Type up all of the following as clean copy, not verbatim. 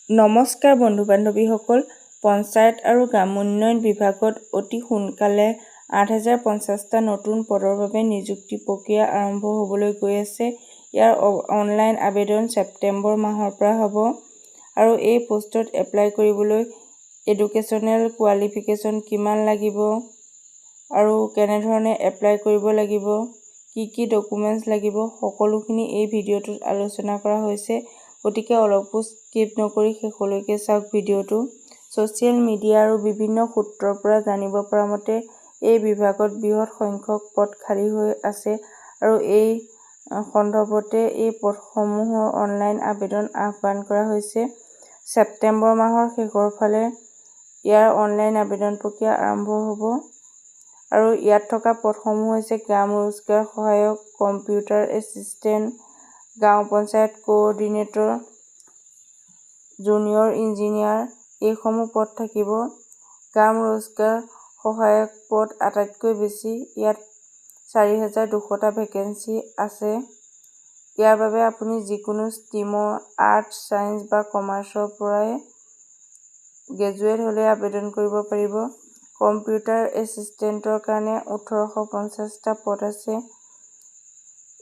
নমস্কাৰ বন্ধু বান্ধৱীসকল, পঞ্চায়ত আৰু গ্ৰামোন্নয়ন বিভাগত অতি সোনকালে ৮,০৫০টা নতুন পদৰ বাবে নিযুক্তি প্ৰক্ৰিয়া আৰম্ভ হ'বলৈ গৈ আছে। ইয়াৰ অনলাইন আবেদন ছেপ্টেম্বৰ মাহৰ পৰা হ'ব আৰু এই পোষ্টত এপ্লাই কৰিবলৈ এডুকেশ্যনেল কোৱালিফিকেশ্যন কিমান লাগিব আৰু কেনেধৰণে এপ্লাই কৰিব লাগিব, কি ডকুমেণ্টছ লাগিব, সকলোখিনি এই ভিডিঅ'টোত আলোচনা কৰা হৈছে। গতিকে অলপো স্কিপ নকৰি শেষলৈকে চাওক ভিডিঅ'টো। ছ'চিয়েল মিডিয়া আৰু বিভিন্ন সূত্ৰৰ পৰা জানিব পৰা মতে এই বিভাগত বৃহৎ সংখ্যক পদ খালী হৈ আছে আৰু এই সন্দৰ্ভতে এই পদসমূহৰ অনলাইন আবেদন আহ্বান কৰা হৈছে। ছেপ্টেম্বৰ মাহৰ শেষৰ ফালে ইয়াৰ অনলাইন আবেদন প্ৰক্ৰিয়া আৰম্ভ হ'ব আৰু ইয়াত থকা পদসমূহ হৈছে গ্ৰাম ৰোজগাৰ সহায়ক, কম্পিউটাৰ এছিষ্টেণ্ট, গাঁও পঞ্চায়ত কোঅৰ্ডিনেটৰ, জুনিয়ৰ ইঞ্জিনিয়াৰ এইসমূহ পদ থাকিব। গ্ৰাম ৰোজগাৰ সহায়ক পদ আটাইতকৈ বেছি, ইয়াত ৪,২০০টা ভেকেন্সি আছে। ইয়াৰ বাবে আপুনি যিকোনো ষ্ট্ৰীমৰ আৰ্টছ, ছায়েন্স বা কমাৰ্চৰ পৰাই গ্ৰেজুৱেট হ'লে আবেদন কৰিব পাৰিব। কম্পিউটাৰ এছিষ্টেণ্টৰ কাৰণে ১,৮৫০টা পদ আছে।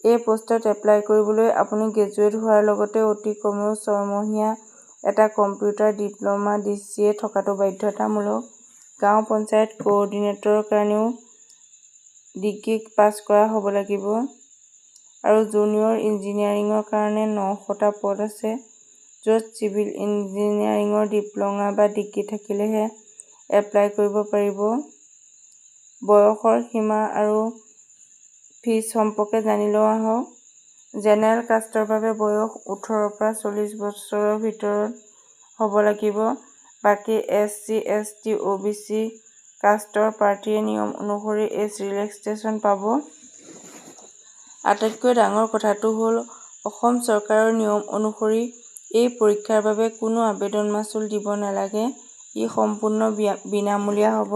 এই পোষ্টত এপ্লাই কৰিবলৈ আপুনি গ্ৰেজুৱেট হোৱাৰ লগতে অতি কমেও ৬ মহীয়া এটা কম্পিউটাৰ ডিপ্ল'মা (DCA) থকাটো বাধ্যতামূলক। গাঁও পঞ্চায়ত কোঅৰ্ডিনেটৰৰ কাৰণেও ডিগ্ৰী পাছ কৰা হ'ব লাগিব আৰু জুনিয়ৰ ইঞ্জিনিয়াৰিঙৰ কাৰণে ৯০০টা পদ আছে, য'ত চিভিল ইঞ্জিনিয়াৰিঙৰ ডিপ্ল'মা বা ডিগ্ৰী থাকিলেহে এপ্লাই কৰিব পাৰিব। বয়সৰ সীমা আৰু ফিজ সম্পৰ্কে জানি লওঁ আহক। জেনেৰেল কাষ্টৰ বাবে বয়স ১৮ৰ পৰা ৪০ বছৰৰ ভিতৰত হ'ব লাগিব। বাকী SC, ST, OBC কাষ্টৰ প্ৰাৰ্থীয়ে নিয়ম অনুসৰি এজ ৰিলেক্সেশ্যন পাব। আটাইতকৈ ডাঙৰ কথাটো হ'ল অসম চৰকাৰৰ নিয়ম অনুসৰি এই পৰীক্ষাৰ বাবে কোনো আবেদন মাচুল দিব নালাগে। ই সম্পূৰ্ণ বিনামূলীয়া হ'ব।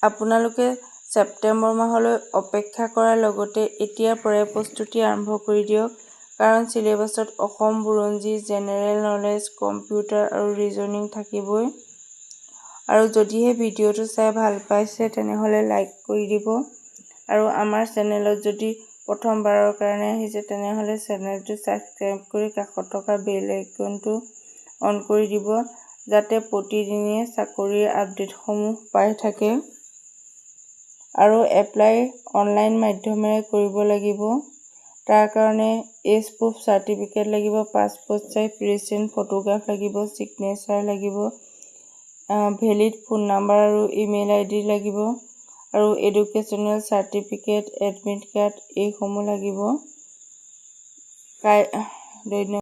আপোনালোকে ছেপ্টেম্বৰ মাহলৈ অপেক্ষা কৰাৰ লগতে এতিয়াৰ পৰাই প্ৰস্তুতি আৰম্ভ কৰি দিয়ক, কাৰণ চিলেবাছত অসম বুৰঞ্জী, জেনেৰেল নলেজ, কম্পিউটাৰ আৰু ৰিজনিং থাকিবই। আৰু যদিহে ভিডিঅ'টো চাই ভাল পাইছে তেনেহ'লে লাইক কৰি দিব আৰু আমাৰ চেনেলত যদি প্ৰথমবাৰৰ কাৰণে আহিছে তেনেহ'লে চেনেলটো ছাবস্ক্ৰাইব কৰি কাষত থকা বেল আইকনটো অন কৰি দিব, যাতে প্ৰতিদিনে চাকৰিৰ আপডেটসমূহ পাই থাকে। আৰু এপ্লাই অনলাইন মাধ্যমেৰে কৰিব লাগিব। তাৰ কাৰণে এজ প্ৰুফ চাৰ্টিফিকেট লাগিব, পাছপ'ৰ্ট চাইজ ৰিচেণ্ট ফটোগ্ৰাফ লাগিব, ছিগনেচাৰ লাগিব, ভেলিড ফোন নম্বৰ আৰু ইমেইল ID লাগিব আৰু এডুকেশ্যনেল চাৰ্টিফিকেট, এডমিট কাৰ্ড এইসমূহ লাগিব। ধন্যবাদ।